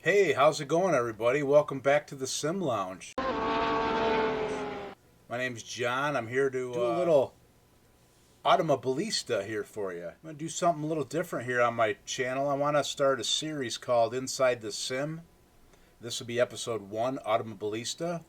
Hey, how's it going, everybody? Welcome back to the Sim Lounge. My name's John. I'm here to do a little automobilista here for you. I'm going to do something a little different here on my channel. I want to start a series called Inside the Sim. This will be episode 1, Automobilista.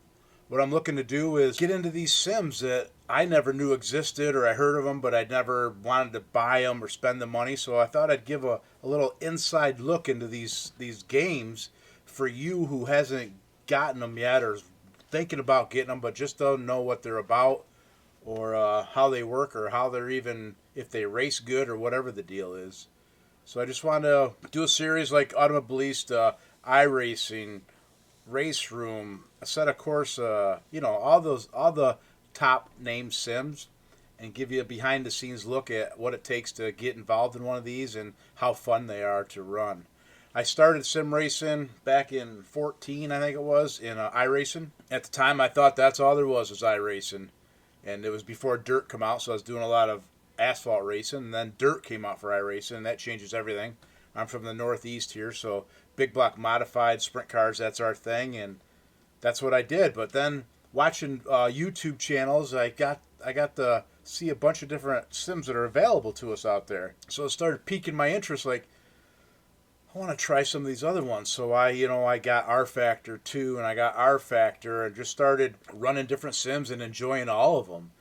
What I'm looking to do is get into these sims that I never knew existed, or I heard of them, but I never wanted to buy them or spend the money. So I thought I'd give a little inside look into these games for you who hasn't gotten them yet or is thinking about getting them but just don't know what they're about, or how they work, or how they're even, if they race good or whatever the deal is. So I just wanted to do a series like Automobilista, iRacing, Race Room, a set of course, all the top named sims, and give you a behind the scenes look at what it takes to get involved in one of these and how fun they are to run. I started sim racing back in 14, I think it was, in iRacing. At the time, I thought that's all there was iRacing, and it was before dirt come out, so I was doing a lot of asphalt racing, and then dirt came out for iRacing, and that changes everything. I'm from the Northeast here, so big block modified sprint cars, that's our thing, and that's what I did. But then watching YouTube channels, I got to see a bunch of different sims that are available to us out there. So it started piquing my interest, like, I want to try some of these other ones. So I got R Factor 2 and I got R Factor and just started running different sims and enjoying all of them.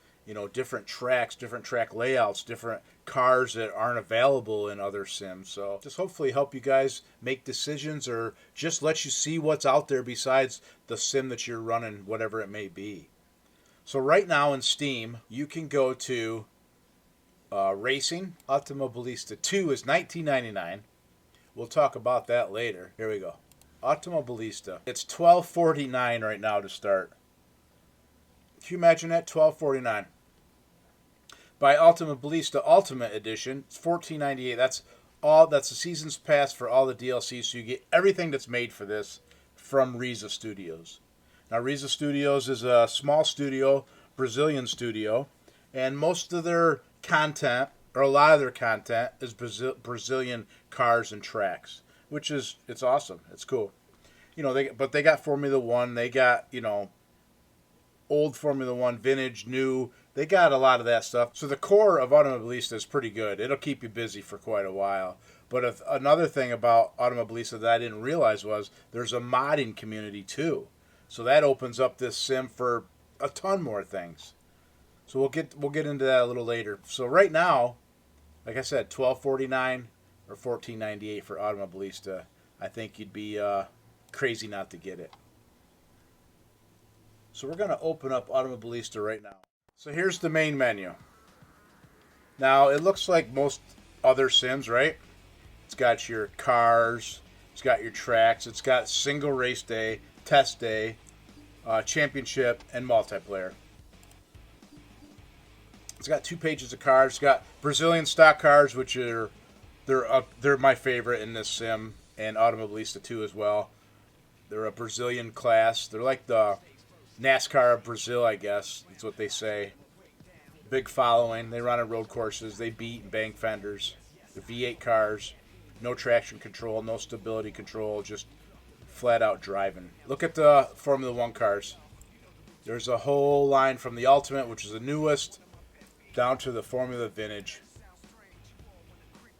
Different tracks, different track layouts, different cars that aren't available in other sims. So just hopefully help you guys make decisions, or just let you see what's out there besides the sim that you're running, whatever it may be. So right now in Steam, you can go to Racing. Automobilista 2 is $19.99. We'll talk about that later. Here we go. Automobilista. It's $12.49 right now to start. Can you imagine that? $12.49. By Automobilista Ultimate Edition, it's $14.98. That's the season's pass for all the DLC, so you get everything that's made for this from Riza Studios. Now, Riza Studios is a small studio, Brazilian studio, and most of their content, or a lot of their content, is Brazilian cars and tracks, it's awesome. It's cool. But they got Formula One. They got old Formula One, vintage, new. They got a lot of that stuff. So the core of Automobilista is pretty good. It'll keep you busy for quite a while. But another thing about Automobilista that I didn't realize was there's a modding community too. So that opens up this sim for a ton more things. So we'll get into that a little later. So right now, like I said, $12.49 or $14.98 for Automobilista. I think you'd be crazy not to get it. So we're going to open up Automobilista right now. So here's the main menu. Now it looks like most other sims, right? It's got your cars, it's got your tracks, it's got single race day, test day, championship, and multiplayer. It's got 2 pages of cars. It's got Brazilian stock cars, which they're my favorite in this sim, and Automobilista 2 as well. They're a Brazilian class. They're like the NASCAR of Brazil, I guess. That's what they say. Big following. They run on road courses. They beat and bang fenders. They're V8 cars. No traction control, no stability control, just flat out driving. Look at the Formula One cars. There's a whole line from the Ultimate, which is the newest, down to the Formula Vintage.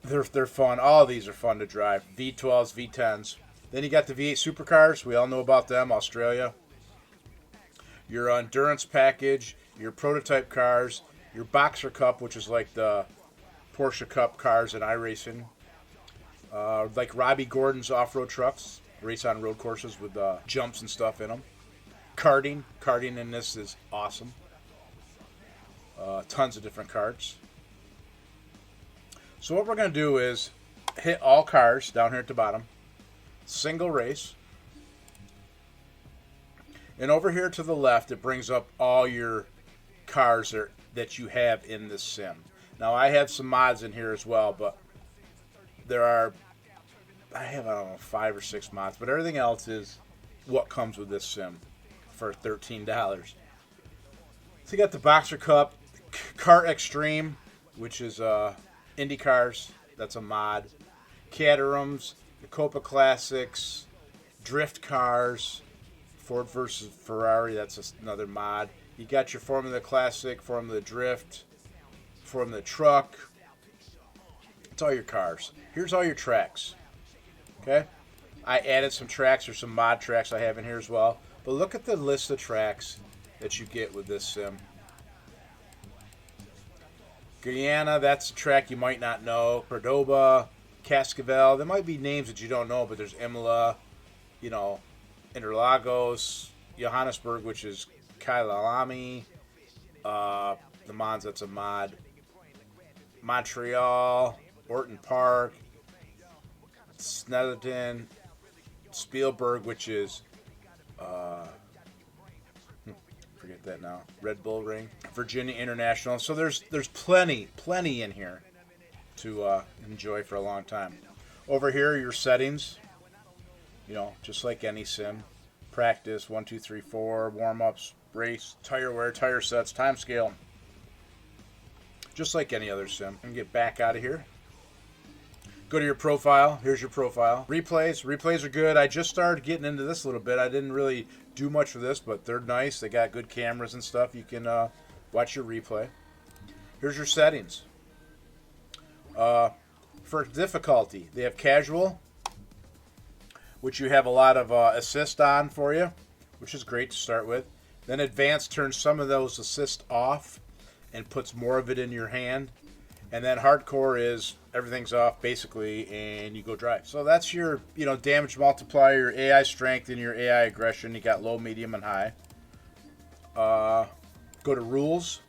They're fun. All of these are fun to drive. V12s, V10s. Then you got the V8 supercars. We all know about them. Australia. Your endurance package. Your prototype cars. Your Boxer Cup, which is like the Porsche Cup cars in iRacing. Like Robbie Gordon's off-road trucks. Race on road courses with jumps and stuff in them. Karting. Karting in this is awesome. Tons of different carts. So what we're going to do is hit all cars down here at the bottom. Single race. And over here to the left, it brings up all your cars that you have in this sim. Now, I have some mods in here as well, but I don't know, 5 or 6 mods, but everything else is what comes with this sim for $13. So you got the Boxer Cup, Kart Extreme, which is Indy cars. That's a mod. Caterhams, the Copa Classics, drift cars, Ford versus Ferrari, that's another mod. You got your Formula Classic, Formula Drift, Formula Truck. It's all your cars. Here's all your tracks. Okay? I added some tracks or some mod tracks I have in here as well. But look at the list of tracks that you get with this sim. Guyana, that's a track you might not know. Cordoba, Cascavel. There might be names that you don't know, but there's Imola, you know, Interlagos, Johannesburg, which is Kyalami, the Mons, that's a mod. Montreal, Orton Park, Snetterton, Spielberg, which is forget that now. Red Bull Ring, Virginia International. So there's plenty in here to enjoy for a long time. Over here, your settings. You know, just like any sim. Practice, 1, 2, 3, 4, warm-ups, race, tire wear, tire sets, time scale. Just like any other sim. And get back out of here. Go to your profile. Here's your profile. Replays. Replays are good. I just started getting into this a little bit. I didn't really do much for this, but they're nice. They got good cameras and stuff. You can watch your replay. Here's your settings. For difficulty, they have casual, which you have a lot of assist on for you, which is great to start with. Then advanced turns some of those assists off and puts more of it in your hand. And then hardcore is everything's off basically, and you go drive. So that's your, you know, damage multiplier, your AI strength, and your AI aggression. You got low, medium, and high. Go to rules.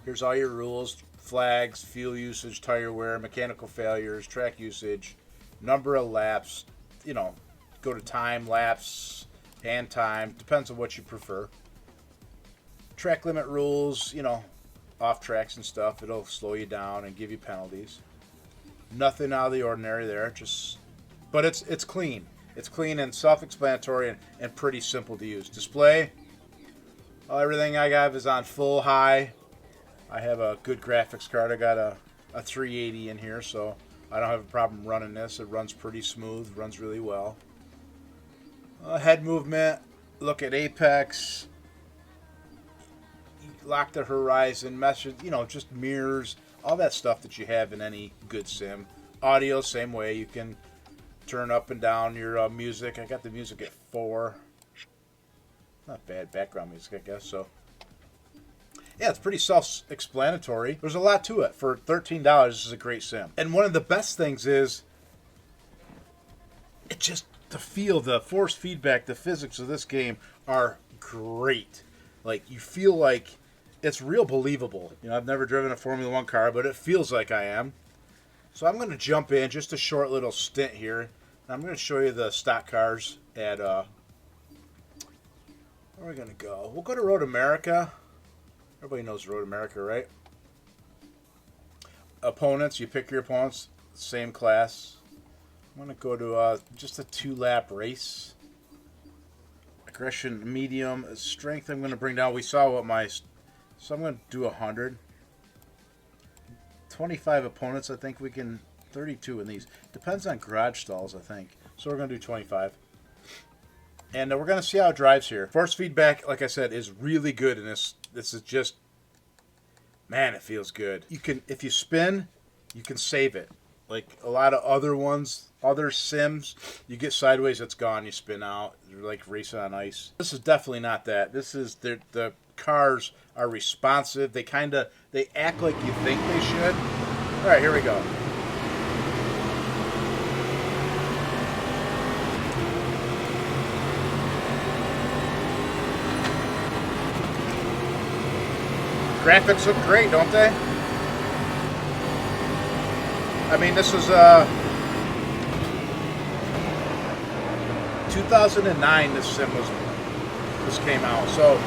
Here's all your rules: flags, fuel usage, tire wear, mechanical failures, track usage, number of laps. You know, go to time, laps, and time. Depends on what you prefer. Track limit rules. You know, off tracks and stuff, it'll slow you down and give you penalties. Nothing out of the ordinary there, but it's clean. It's clean and self-explanatory and pretty simple to use. Display, everything I got is on full high. I have a good graphics card. I got a 380 in here, so I don't have a problem running this. It runs pretty smooth, runs really well. Head movement, look at apex, lock the horizon, message, you know, just mirrors, all that stuff that you have in any good sim. Audio, same way. You can turn up and down your music. I got the music at 4. Not bad background music, I guess. So, yeah, it's pretty self-explanatory. There's a lot to it. For $13, this is a great sim. And one of the best things is, it just, the feel, the force feedback, the physics of this game are great. Like, you feel like it's real believable. You know, I've never driven a Formula 1 car, but it feels like I am. So I'm going to jump in, just a short little stint here. And I'm going to show you the stock cars at, where are we going to go? We'll go to Road America. Everybody knows Road America, right? Opponents, you pick your opponents, same class. I'm going to go to just a 2-lap race. Aggression, medium. Strength, I'm going to bring down. We saw what my... So I'm going to do 100. 25 opponents, I think we can... 32 in these. Depends on garage stalls, I think. So we're going to do 25. And we're going to see how it drives here. Force feedback, like I said, is really good in this. This is just... Man, it feels good. You can, if you spin, you can save it. Like a lot of other ones, other sims, you get sideways, it's gone, you spin out. You're like racing on ice. This is definitely not that. This is, the cars are responsive. They act like you think they should. All right, here we go. Graphics look great, don't they? I mean, this was 2009. This sim this came out, so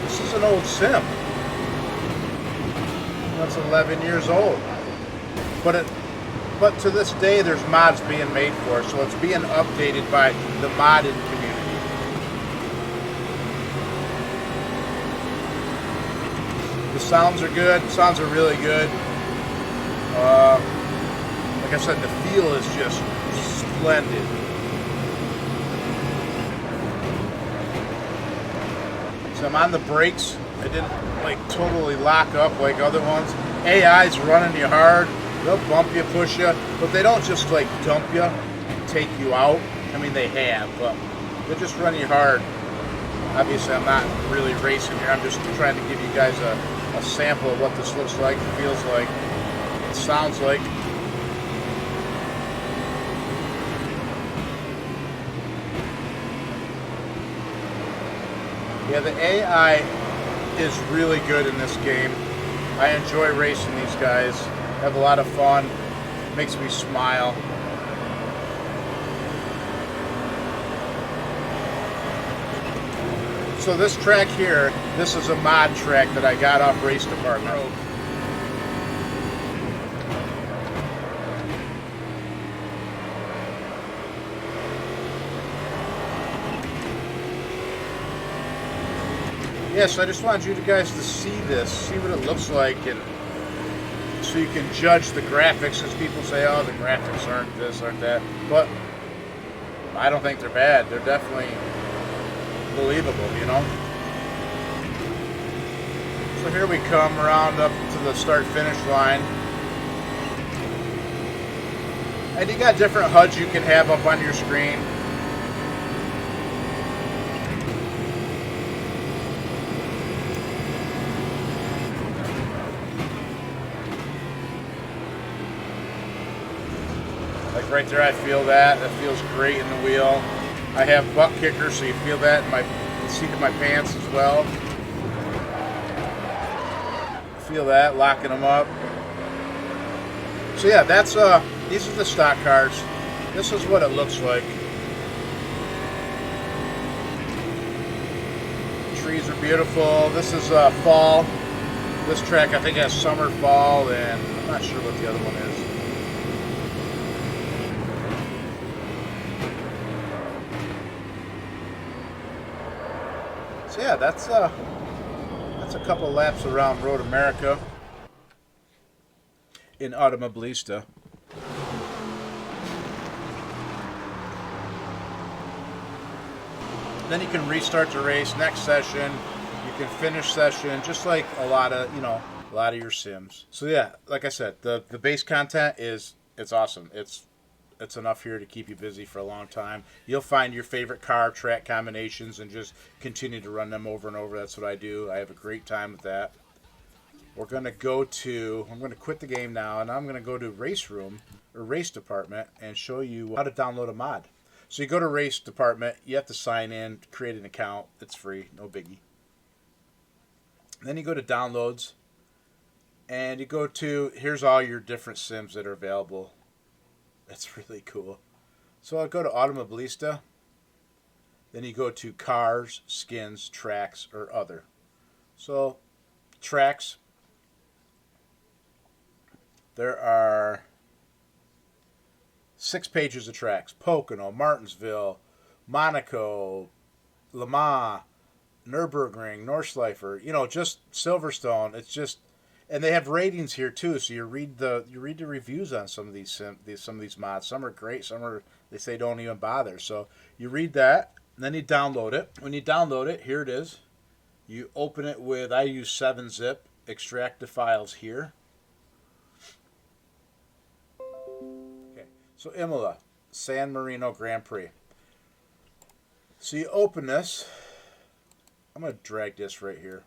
this is an old sim. That's 11 years old, but to this day, there's mods being made for it, so it's being updated by the modding community. The sounds are good. The sounds are really good. Like I said, the feel is just splendid. So I'm on the brakes. I didn't like totally lock up like other ones. AI's running you hard. They'll bump you, push you, but they don't just like dump you, take you out. I mean, they have, but they're just running you hard. Obviously, I'm not really racing here. I'm just trying to give you guys a sample of what this looks like, feels like, it sounds like. Yeah, the AI is really good in this game. I enjoy racing these guys. Have a lot of fun. Makes me smile. So this track here, this is a mod track that I got off Race Department. Yeah, so I just wanted you guys to see this, see what it looks like, and so you can judge the graphics, as people say, oh, the graphics aren't this, aren't that. But I don't think they're bad. They're definitely believable, you know? So here we come around up to the start-finish line. And you got different HUDs you can have up on your screen. Like right there, I feel that. That feels great in the wheel. I have butt kickers, so you feel that in the seat of my pants as well. Feel that, locking them up. So yeah, that's these are the stock cars. This is what it looks like. Trees are beautiful. This is fall. This track I think has summer, fall, and I'm not sure what the other one is. So yeah, that's a couple laps around Road America in Automobilista. Then you can restart the race, next session, you can finish session, just like a lot of your sims. So yeah, like I said, the base content it's awesome. It's enough here to keep you busy for a long time. You'll find your favorite car track combinations and just continue to run them over and over. That's what I do. I have a great time with that. I'm going to quit the game now, and I'm going to go to Race Room or Race Department and show you how to download a mod. So you go to Race Department, you have to sign in, create an account. It's free, no biggie. Then you go to Downloads, and you go to, here's all your different sims that are available. That's really cool. So I'll go to Automobilista. Then you go to Cars, Skins, Tracks, or Other. So, Tracks. There are 6 pages of tracks. Pocono, Martinsville, Monaco, Le Mans, Nürburgring, Nordschleife. You know, just Silverstone. It's just... And they have ratings here too, so you read the reviews on some of these mods. Some are great, some are, they say don't even bother. So you read that, and then you download it. When you download it, here it is. You open it with, I use 7-zip, extract the files here. Okay, so Imola, San Marino Grand Prix. So you open this. I'm going to drag this right here.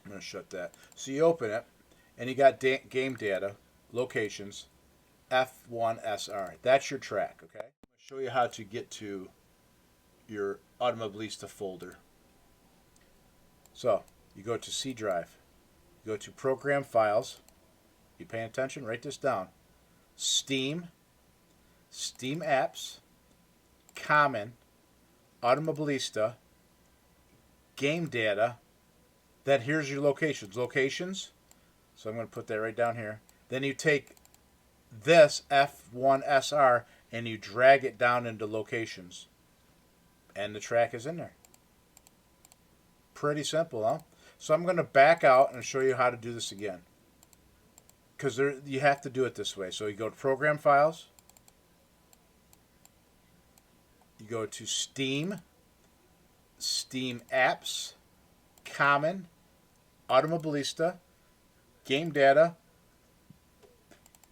I'm going to shut that. So you open it, and you got game data, locations, F1SR. That's your track, okay? I'm going to show you how to get to your Automobilista folder. So you go to C drive. You go to Program Files. You paying attention? Write this down. Steam, Steam Apps, Common, Automobilista, Game Data. Then here's your locations. Locations. So I'm going to put that right down here. Then you take this F1SR and you drag it down into locations. And the track is in there. Pretty simple, huh? So I'm going to back out and show you how to do this again. Because you have to do it this way. So you go to Program Files. You go to Steam, Steam Apps, Common, Automobilista, Game Data,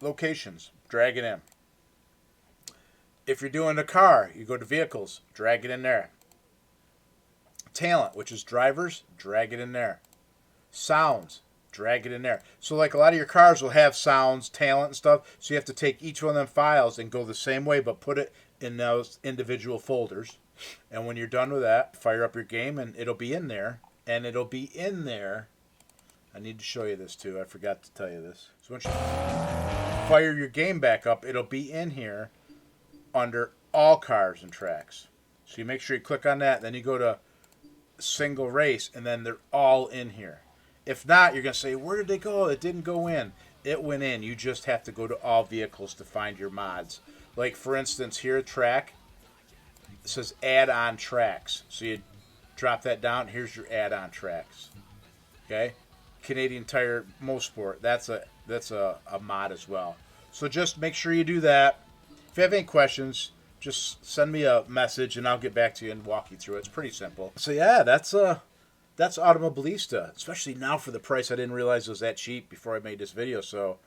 Locations. Drag it in. If you're doing a car, you go to Vehicles, drag it in there. Talent, which is drivers, drag it in there. Sounds, drag it in there. So like a lot of your cars will have sounds, talent, and stuff. So you have to take each one of them files and go the same way, but put it in those individual folders. And when you're done with that, fire up your game and it'll be in there. And it'll be in there. I need to show you this too. I forgot to tell you this. So once you fire your game back up, it'll be in here under all cars and tracks. So you make sure you click on that. Then you go to single race and then they're all in here. If not, you're going to say, where did they go? It didn't go in. It went in. You just have to go to all vehicles to find your mods. Like, for instance, here at track, it says add-on tracks. So you drop that down. Here's your add-on tracks. Okay? Canadian Tire Motorsport. That's a mod as well. So just make sure you do that. If you have any questions, just send me a message and I'll get back to you and walk you through it. It's pretty simple. So yeah, that's Automobilista, especially now for the price. I didn't realize it was that cheap before I made this video, so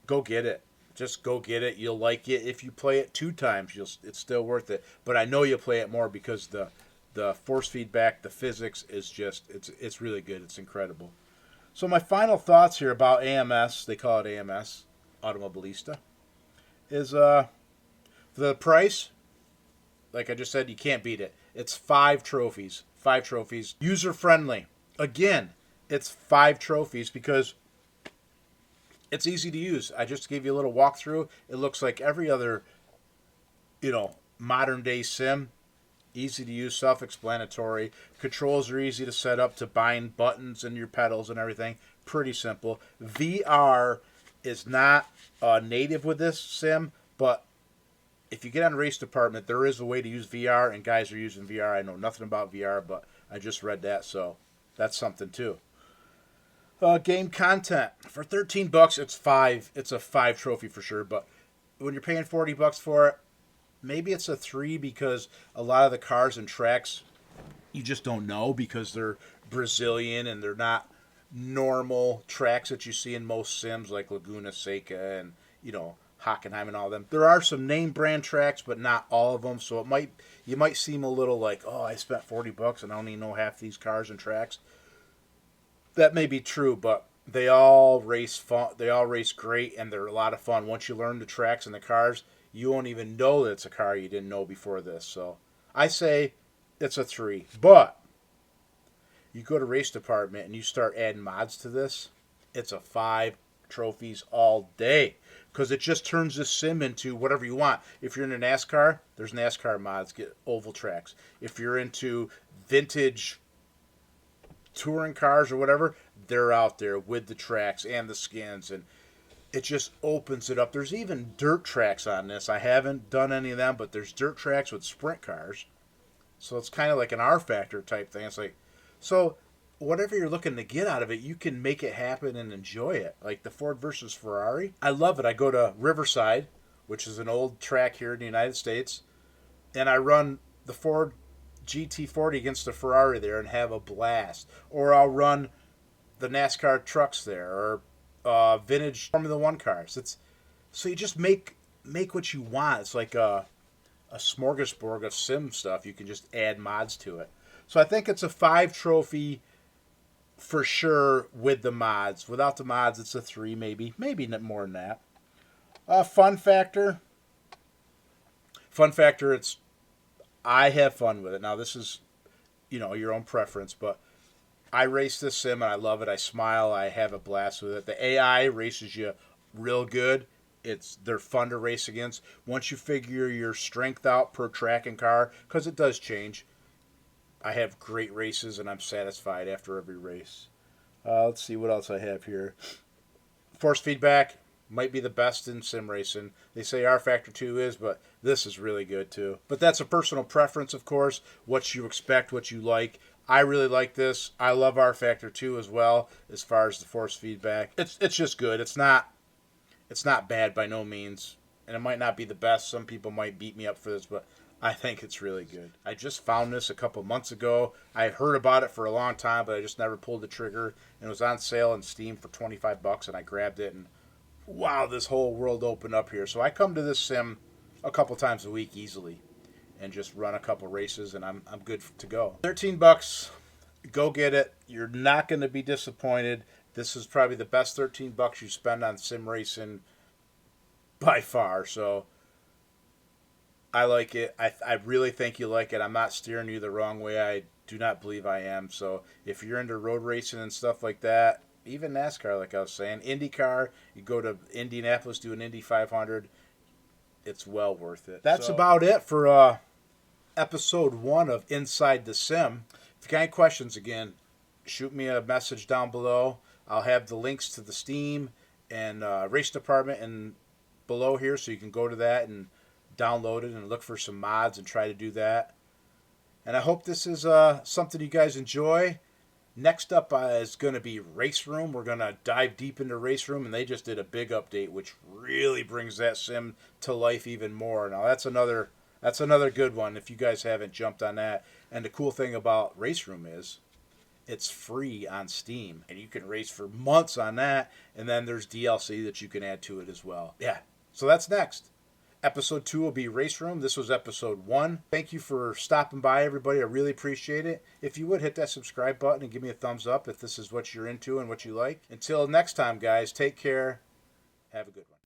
go get it. Just go get it. You'll like it. If you play it 2 times, it's still worth it. But I know you'll play it more because the force feedback, the physics is just, it's really good. It's incredible. So my final thoughts here about AMS, they call it AMS, Automobilista, is for the price, like I just said, you can't beat it. It's 5 trophies. 5 trophies. User friendly. Again, it's 5 trophies because it's easy to use. I just gave you a little walkthrough. It looks like every other, modern day sim. Easy to use, self-explanatory. Controls are easy to set up to bind buttons and your pedals and everything. Pretty simple. VR is not native with this sim, but if you get on Race Department, there is a way to use VR, and guys are using VR. I know nothing about VR, but I just read that, so that's something too. Game content. For $13, it's 5. It's a 5 trophy for sure, but when you're paying $40 for it, maybe it's a 3 because a lot of the cars and tracks you just don't know because they're Brazilian and they're not normal tracks that you see in most sims like Laguna Seca and, Hockenheim and all of them. There are some name brand tracks, but not all of them. So you might seem a little like, oh, I spent $40 and I don't even know half these cars and tracks. That may be true, but they all race fun. They all race great, and they're a lot of fun. Once you learn the tracks and the cars, you won't even know that it's a car you didn't know before this. So I say it's a 3. But you go to Race Department and you start adding mods to this, it's a 5 trophies all day. Because it just turns this sim into whatever you want. If you're into NASCAR, there's NASCAR mods. Get oval tracks. If you're into vintage touring cars or whatever, they're out there with the tracks and the skins. And it just opens it up. There's even dirt tracks on this. I haven't done any of them, but there's dirt tracks with sprint cars. So it's kind of like an R Factor type thing. It's like, so whatever you're looking to get out of it, you can make it happen and enjoy it. Like the Ford versus Ferrari. I love it. I go to Riverside, which is an old track here in the United States, and I run the Ford GT40 against the Ferrari there and have a blast. Or I'll run the NASCAR trucks there, or vintage Formula One cars. So you just make what you want. It's like a smorgasbord of sim stuff. You can just add mods to it. So I think it's a 5 trophy for sure with the mods. Without the mods, it's a 3 maybe. Maybe not more than that. Fun factor. I have fun with it. Now this is, your own preference, but I race this sim and I love it. I smile. I have a blast with it. The AI races you real good. They're fun to race against. Once you figure your strength out per track and car, because it does change, I have great races and I'm satisfied after every race. Let's see what else I have here. Force feedback might be the best in sim racing. They say R Factor 2 is, but this is really good too. But that's a personal preference, of course, what you expect, what you like. I really like this. I love R Factor 2 as well as far as the force feedback. It's just good. It's not bad by no means. And it might not be the best. Some people might beat me up for this, but I think it's really good. I just found this a couple months ago. I had heard about it for a long time, but I just never pulled the trigger. And it was on sale on Steam for $25, and I grabbed it, and wow, this whole world opened up here. So I come to this sim a couple times a week easily, and just run a couple races, and I'm good to go. $13, go get it. You're not going to be disappointed. This is probably the best $13 you spend on sim racing by far. So I like it. I really think you like it. I'm not steering you the wrong way. I do not believe I am. So if you're into road racing and stuff like that, even NASCAR, like I was saying, IndyCar, you go to Indianapolis, do an Indy 500, it's well worth it. That's about it for episode 1 of Inside the Sim. If you got any questions, again, shoot me a message down below. I'll have the links to the Steam and race department and below here, so you can go to that and download it and look for some mods and try to do that. And I hope this is something you guys enjoy. Next up is going to be Race Room. We're going to dive deep into Race Room, and they just did a big update, which really brings that sim to life even more. Now that's another good one if you guys haven't jumped on that. And the cool thing about Race Room is it's free on Steam, and you can race for months on that. And then there's DLC that you can add to it as well. Yeah, so that's next. Episode 2 will be Race Room. This was episode 1. Thank you for stopping by, everybody. I really appreciate it. If you would, hit that subscribe button and give me a thumbs up if this is what you're into and what you like. Until next time, guys, take care. Have a good one.